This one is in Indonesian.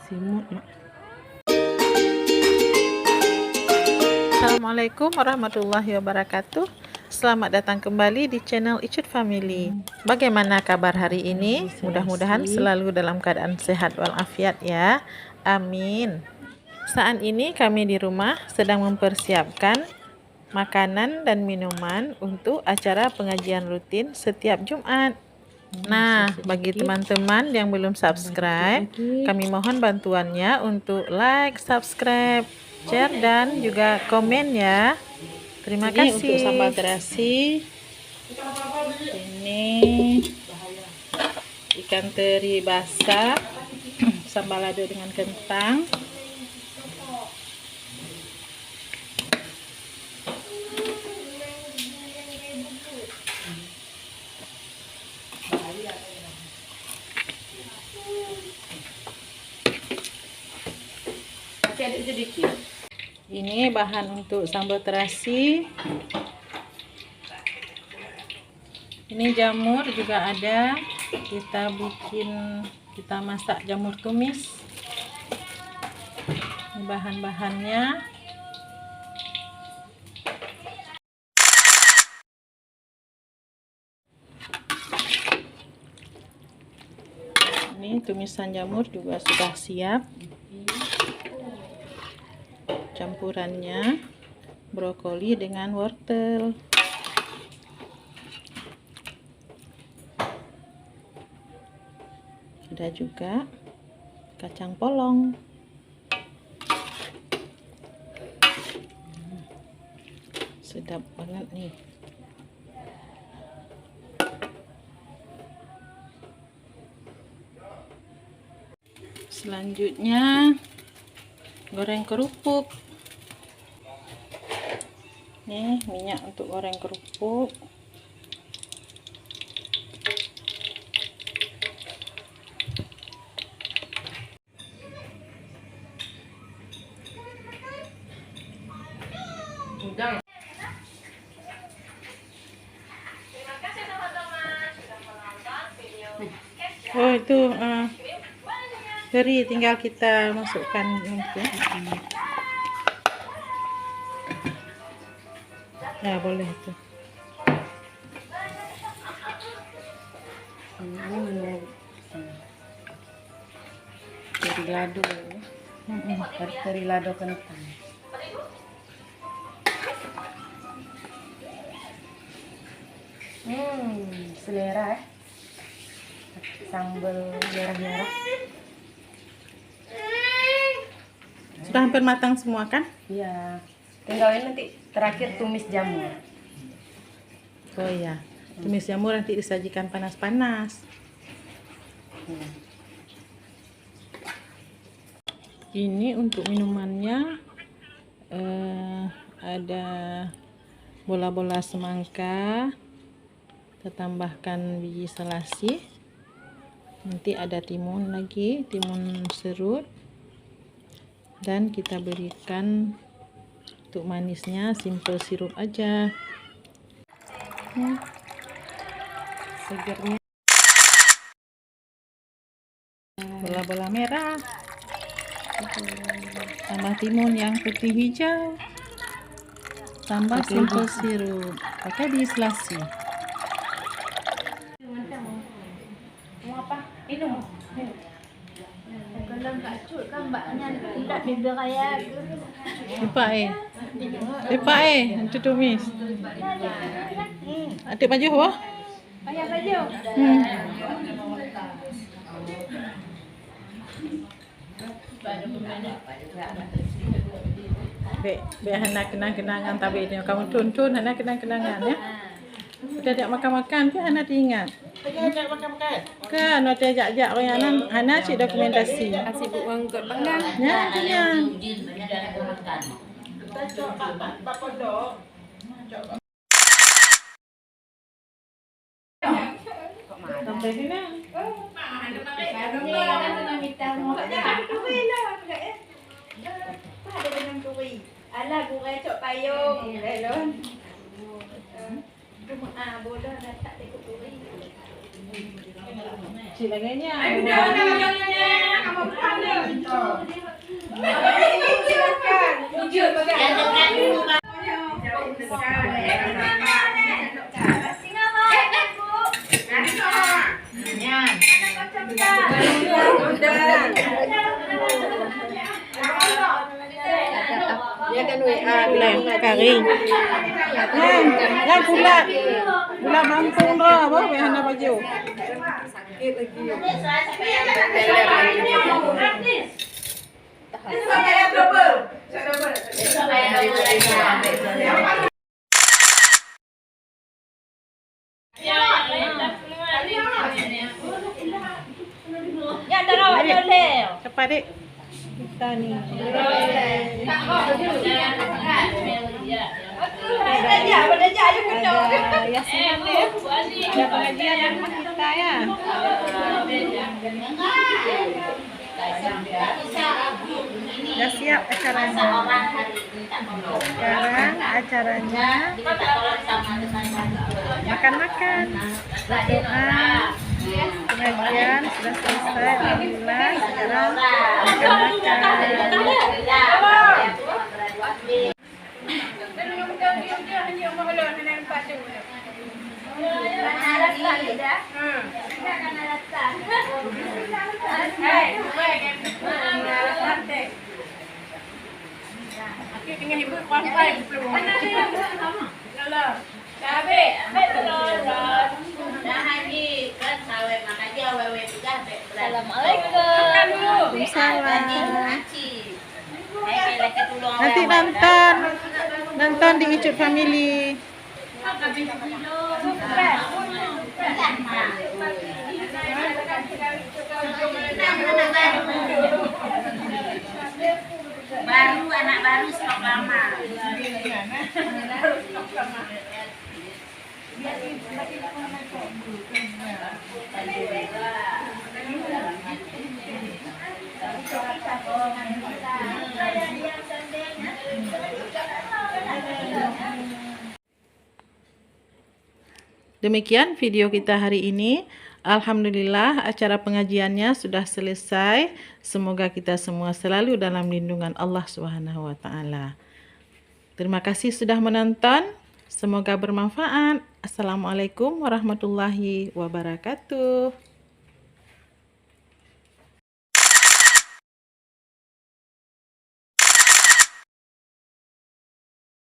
Simut. Assalamualaikum warahmatullahi wabarakatuh. Selamat datang kembali di channel Icut Family. Bagaimana kabar hari ini? Mudah-mudahan selalu dalam keadaan sehat walafiat ya. Amin. Saat ini kami di rumah sedang mempersiapkan makanan dan minuman untuk acara pengajian rutin setiap Jumat. Nah, bagi teman-teman yang belum subscribe, kami mohon bantuannya untuk like, subscribe, share, dan juga komen ya. Terima kasih. Untuk sambal terasi, ini ikan teri basah, sambal lado dengan kentang. Sedikit. Ini bahan untuk sambal terasi. Ini jamur juga ada. Kita masak jamur tumis. Ini bahan-bahannya. Ini tumisan jamur juga sudah siap. Campurannya brokoli dengan wortel. Ada juga kacang polong. Sedap banget nih. Selanjutnya goreng kerupuk. Nih minyak untuk goreng kerupuk. Udang. Oh itu teri tinggal kita masukkan nanti. Ya boleh itu. Teri lado. Teri lado kentang. Selera ya. Sambal merah-merah. Sudah hampir matang semua kan? Iya. Tinggal ini nanti terakhir tumis jamur. Oh iya. Tumis jamur nanti disajikan panas-panas. Ini untuk minumannya ada bola-bola semangka. Kita tambahkan biji selasih. Nanti ada timun lagi, timun serut. Dan kita berikan untuk manisnya simple sirup aja. Segernya bola-bola merah. Tambah timun yang putih hijau. Tambah simple sirup. Pakai biji selasih. Mau apa? Minum. Kalau enggak cut kan mbaknya tidak bibir raya. Lepak itu tumis. Adik baju apa? Ayah baju. Be hana kenang-kenangan tapi ini kamu tuntun hana kenang-kenangan ya. Udah tidak makan-makan ke hana diingat. Kan ada ajak-ajak orang hana cik dokumentasi. Kasih buang ke penggang. Ya, dia. Sampai sini. Alah gurih cok payung. Lelon. Bodoh dah tak ikut gurih. Silangnya. Ya kan WA Kering. Yang gula mampung dah, apa? Behana baju. Ya, dah rawat boleh. Cepat dek. Kita nih. Ya siap deh. Ada pengajian di rumah kita ya. Sudah siap acaranya. Sekarang acaranya makan-makan, berdoa, pengajian sudah selesai. Alhamdulillah. Sekarang makan-makan. Nanti nonton di Icut Family. Anak baru stok lama. Demikian video kita hari ini. Alhamdulillah acara pengajiannya sudah selesai. Semoga kita semua selalu dalam lindungan Allah Subhanahu wa taala. Terima kasih sudah menonton. Semoga bermanfaat. Assalamualaikum warahmatullahi wabarakatuh.